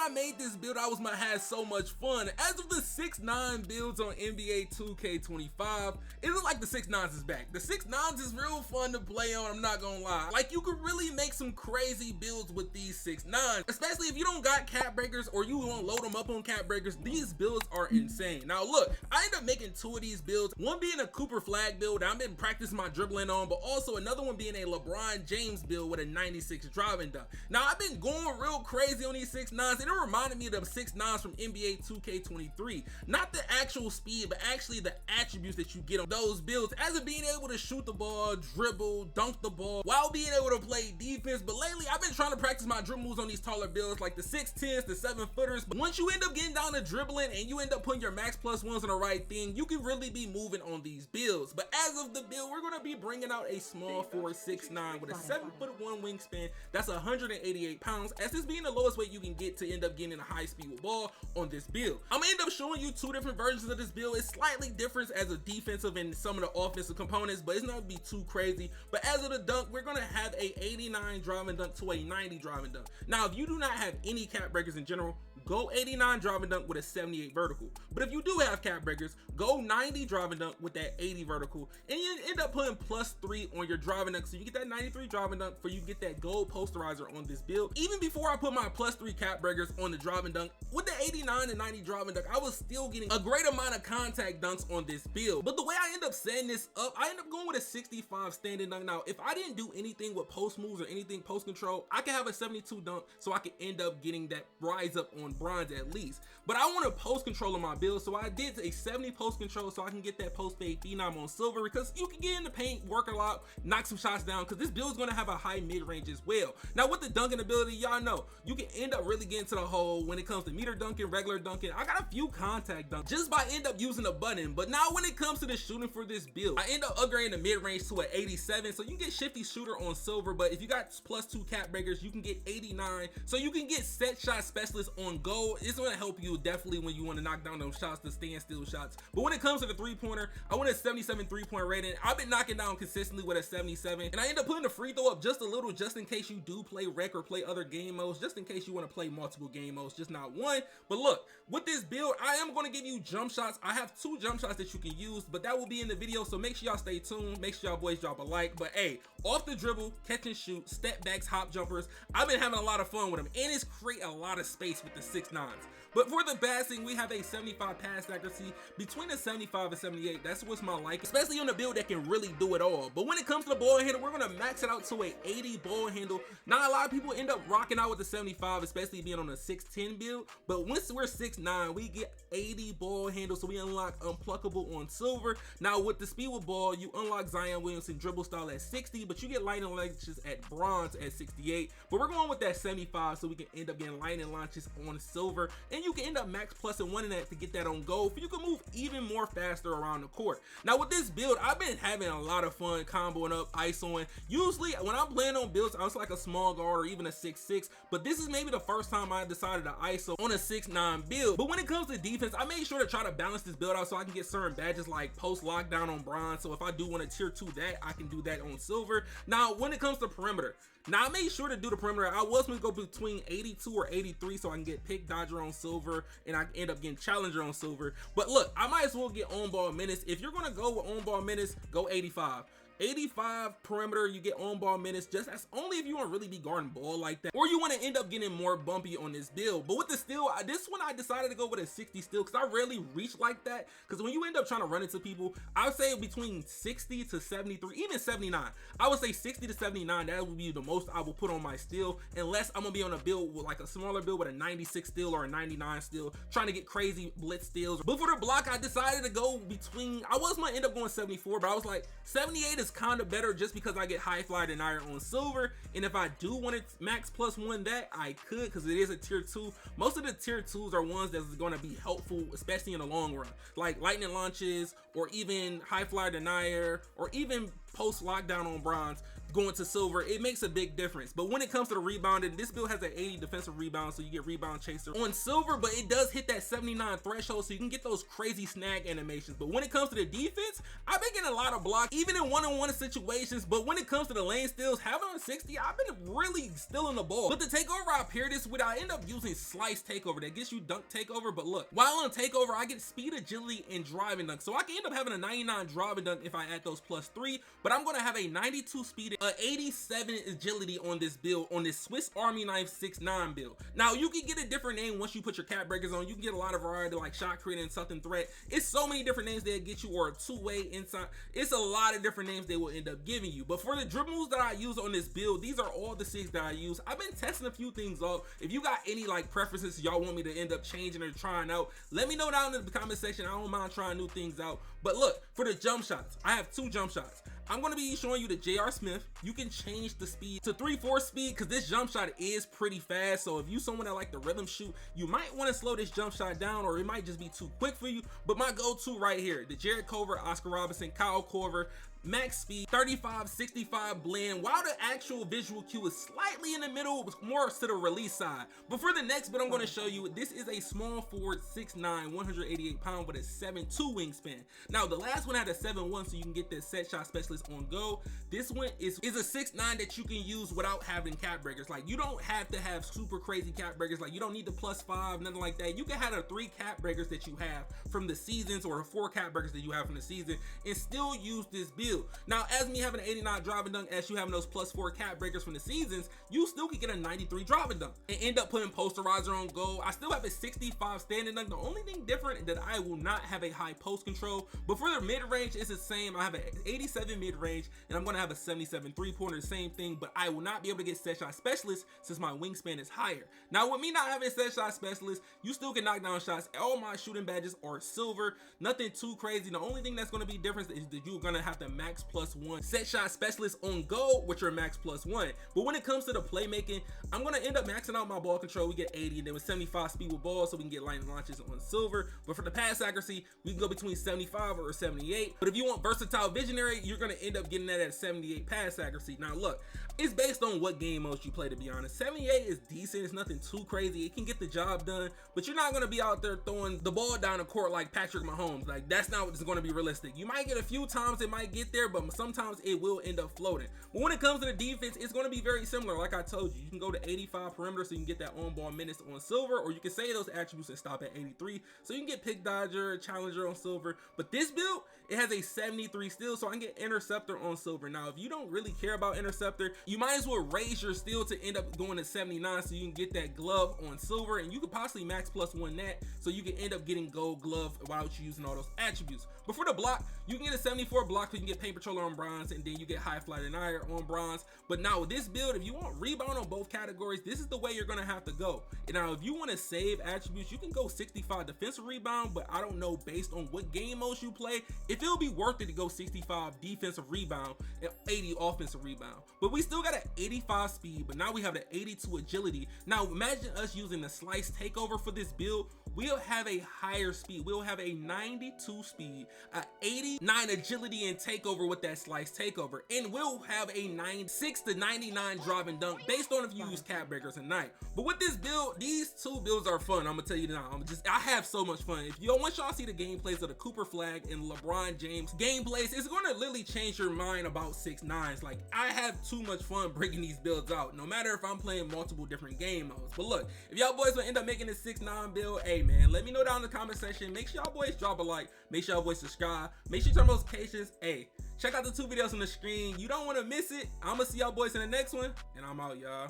when I made this build, I had so much fun. As of the 6'9" builds on NBA 2K25, it looks like the 6'9s is back. The 6'9s is real fun to play on, I'm not gonna lie. Like, you could really make some crazy builds with these 6'9s, especially if you don't got cap breakers or you want to load them up on cap breakers. These builds are insane. Now look, I ended up making 2 of these builds, one being a Cooper flag build that I've been practicing my dribbling on, but also another one being a LeBron James build with a 96 driving dunk. Now I've been going real crazy on these 6'9s, and it reminded me of the 6'9s from NBA 2K23. Not the actual speed, but actually the attributes that you get on those builds, as of being able to shoot the ball, dribble, dunk the ball, while being able to play defense. But lately, I've been trying to practice my dribble moves on these taller builds, like the 6'10s, the 7-footers. But once you end up getting down to dribbling and you end up putting your max plus ones on the right thing, you can really be moving on these builds. But as of the build, we're gonna be bringing out a small forward 6'9 with a 7'1" wingspan. That's 188 pounds, as this being the lowest weight you can get to end up getting a high speed with ball on this build. I'm gonna end up showing you 2 different versions of this build. It's slightly different as a defensive and some of the offensive components, but it's not gonna be too crazy. But as of the dunk, we're gonna have a 89 driving dunk to a 90 driving dunk. Now, if you do not have any cap breakers in general, go 89 driving dunk with a 78 vertical. But if you do have cap breakers, go 90 driving dunk with that 80 vertical, and you end up putting +3 on your driving dunk, so you get that 93 driving dunk for you get that gold posterizer on this build. Even before I put my +3 cap breakers on the driving dunk, with the 89 and 90 driving dunk, I was still getting a great amount of contact dunks on this build. But the way I end up setting this up, I end up going with a 65 standing dunk. Now, if I didn't do anything with post moves or anything post control, I could have a 72 dunk, so I could end up getting that rise up on bronze at least. But I want to post control on my build, so I did a 70 post control so I can get that post fade phenom on silver, because you can get in the paint, work a lot, knock some shots down, because this build is going to have a high mid range as well. Now with the dunking ability, y'all know you can end up really getting to the hole when it comes to meter dunking, regular dunking. I got a few contact dunks just by end up using a button. But now when it comes to the shooting for this build, I end up upgrading the mid range to an 87, so you can get shifty shooter on silver. But if you got +2 cap breakers, you can get 89, so you can get set shot specialist on gold. It's going to help you definitely when you want to knock down those shots, the standstill shots. But when it comes to the 3-pointer, I want a 77 3-point rating. I've been knocking down consistently with a 77, and I end up putting the free throw up just a little, just in case you do play rec or play other game modes, just in case you want to play multiple game modes, just not one. But look, with this build, I am going to give you jump shots. I have 2 jump shots that you can use, but that will be in the video, so make sure y'all stay tuned. Make sure y'all boys drop a like. But hey, off the dribble, catch and shoot, step backs, hop jumpers, I've been having a lot of fun with them, and it's create a lot of space with the 6'9s. But for the passing, we have a 75 pass accuracy, between a 75 and 78. That's what's my like, especially on a build that can really do it all. But when it comes to the ball handle, we're gonna max it out to a 80 ball handle. Now a lot of people end up rocking out with the 75, especially being on a 6'10 build. But once we're 6'9, we get 80 ball handle, so we unlock unpluckable on silver. Now with the speed with ball, you unlock Zion Williamson dribble style at 60, but you get lightning launches at bronze at 68. But we're going with that 75, so we can end up getting lightning launches on silver, and you can end up max plus and one in that to get that on gold, so you can move even more faster around the court. Now with this build, I've been having a lot of fun comboing up, isoing. Usually when I'm playing on builds, I was like a small guard or even a 6'6", but this is maybe the first time I decided to iso on a 6'9 build. But when it comes to defense, I made sure to try to balance this build out so I can get certain badges like post lockdown on bronze, so if I do want to tier 2 that, I can do that on silver. Now when it comes to perimeter, now I made sure to do the perimeter. I was going to go between 82 or 83 so I can get pick dodger on silver, and I end up getting challenger on silver. But look, I might as well get on ball minutes. If you're going to go with on ball minutes, go 85. 85 perimeter, you get on ball minutes. Just that's only if you want to really be guarding ball like that, or you want to end up getting more bumpy on this build. But with the steal, this one I decided to go with a 60 steal, because I rarely reach like that. Because when you end up trying to run into people, I would say between 60 to 73, even 79. I would say 60 to 79. That would be the most I will put on my steal, unless I'm gonna be on a build with like a smaller build with a 96 steal or a 99 steal, trying to get crazy blitz steals. But for the block, I decided to go between, I was gonna end up going 74, but I was like 78 is kind of better, just because I get high flyer denier on silver, and if I do want to max plus one that, I could, because it is a tier 2. Most of the tier 2s are ones that's going to be helpful, especially in the long run, like lightning launches or even high flyer denier or even post lockdown on bronze. going to silver, it makes a big difference. But when it comes to the rebounding, this build has an 80 defensive rebound, so you get rebound chaser on silver, but it does hit that 79 threshold, so you can get those crazy snag animations. But when it comes to the defense, I've been getting a lot of blocks, even in one-on-one situations. But when it comes to the lane steals, having on 60, I've been really stealing the ball. But the takeover I pair this with, I end up using slice takeover that gets you dunk takeover. But look, while on takeover, I get speed, agility, and driving dunk, so I can end up having a 99 driving dunk if I add those +3. But I'm gonna have a 92 speed, 87 agility on this build, on this Swiss Army knife 6'9" build. Now you can get a different name once you put your cap breakers on. You can get a lot of variety like shot creator and something threat. It's so many different names they'll get you, or a two-way inside. It's a lot of different names they will end up giving you. But for the dribble moves that I use on this build, these are all the 6 that I use. I've been testing a few things off. If you got any like preferences y'all want me to end up changing or trying out, let me know down in the comment section. I don't mind trying new things out. But look, for the jump shots, I have 2 jump shots. I'm going to be showing you the J.R. Smith. You can change the speed to 3/4 speed because this jump shot is pretty fast. So if you someone that like the rhythm shoot, you might want to slow this jump shot down, or it might just be too quick for you. But my go-to right here, the Jared Cover, Oscar Robinson, Kyle Korver, max speed, 35-65 blend, while the actual visual cue is slightly in the middle, more to the release side. But for the next bit I'm going to show you, this is a small forward, 6'9", 188 pound with a 7'2" wingspan. Now the last one had a 7'1", so you can get the set shot specialist on go. This one is a 6'9" that you can use without having cap breakers. Like, you don't have to have super crazy cap breakers. Like, you don't need the +5, nothing like that. You can have the 3 cap breakers that you have from the seasons, or the 4 cap breakers that you have from the season, and still use this build. Now, as me having an 89 driving dunk, as you having those +4 cap breakers from the seasons, you still can get a 93 driving dunk and end up putting posterizer on goal. I still have a 65 standing dunk. The only thing different that I will not have a high post control, but for the mid range, it's the same. I have an 87 mid range, and I'm gonna have a 77 3-pointer, same thing, but I will not be able to get set shot specialist since my wingspan is higher. Now, with me not having a set shot specialist, you still can knock down shots. All my shooting badges are silver, nothing too crazy. The only thing that's gonna be different is that you're gonna have to max +1 set shot specialist on goal with your max +1. But when it comes to the playmaking, I'm gonna end up maxing out my ball control. We get 80, and then with 75 speed with balls, so we can get line launches on silver. But for the pass accuracy, we can go between 75 or 78. But if you want versatile visionary, you're gonna end up getting that at 78 pass accuracy. Now look, it's based on what game modes you play, to be honest. 78 is decent, it's nothing too crazy. It can get the job done, but you're not gonna be out there throwing the ball down the court like Patrick Mahomes. Like, that's not what's gonna be realistic. You might get a few times it might get there, but sometimes it will end up floating. But when it comes to the defense, it's going to be very similar. Like I told you, you can go to 85 perimeter, so you can get that on ball minutes on silver, or you can say those attributes and stop at 83, so you can get pick dodger, challenger on silver. But this build, it has a 73 steal, so I can get interceptor on silver. Now, if you don't really care about interceptor, you might as well raise your steal to end up going to 79, so you can get that glove on silver, and you could possibly max +1 that, so you can end up getting gold glove without you using all those attributes. But for the block, you can get a 74 block, so you can get paint patroller on bronze, and then you get high flight and iron on bronze. But now with this build, if you want rebound on both categories, this is the way you're gonna have to go. And now if you want to save attributes, you can go 65 defensive rebound, but I don't know, based on what game modes you play, if it'll be worth it to go 65 defensive rebound and 80 offensive rebound. But we still got an 85 speed, but now we have the 82 agility. Now imagine us using the slice takeover for this build. We'll have a higher speed. We'll have a 92 speed, a 89 agility and takeover with that slice takeover, and we'll have a 96 to 99 driving dunk based on if you use cap breakers or not. But with this build, these 2 builds are fun. I'm gonna tell you now. I have so much fun. If you once y'all see the gameplays of the Cooper Flag and LeBron James gameplays, it's gonna literally change your mind about 6'9s. Like, I have too much fun breaking these builds out, no matter if I'm playing multiple different game modes. But look, if y'all boys will end up making this 6'9 build, hey man, let me know down in the comment section. Make sure y'all boys drop a like, make sure y'all boys subscribe, make sure you turn notifications. Hey, check out the 2 videos on the screen. You don't want to miss it. I'm gonna see y'all boys in the next one, and I'm out, y'all.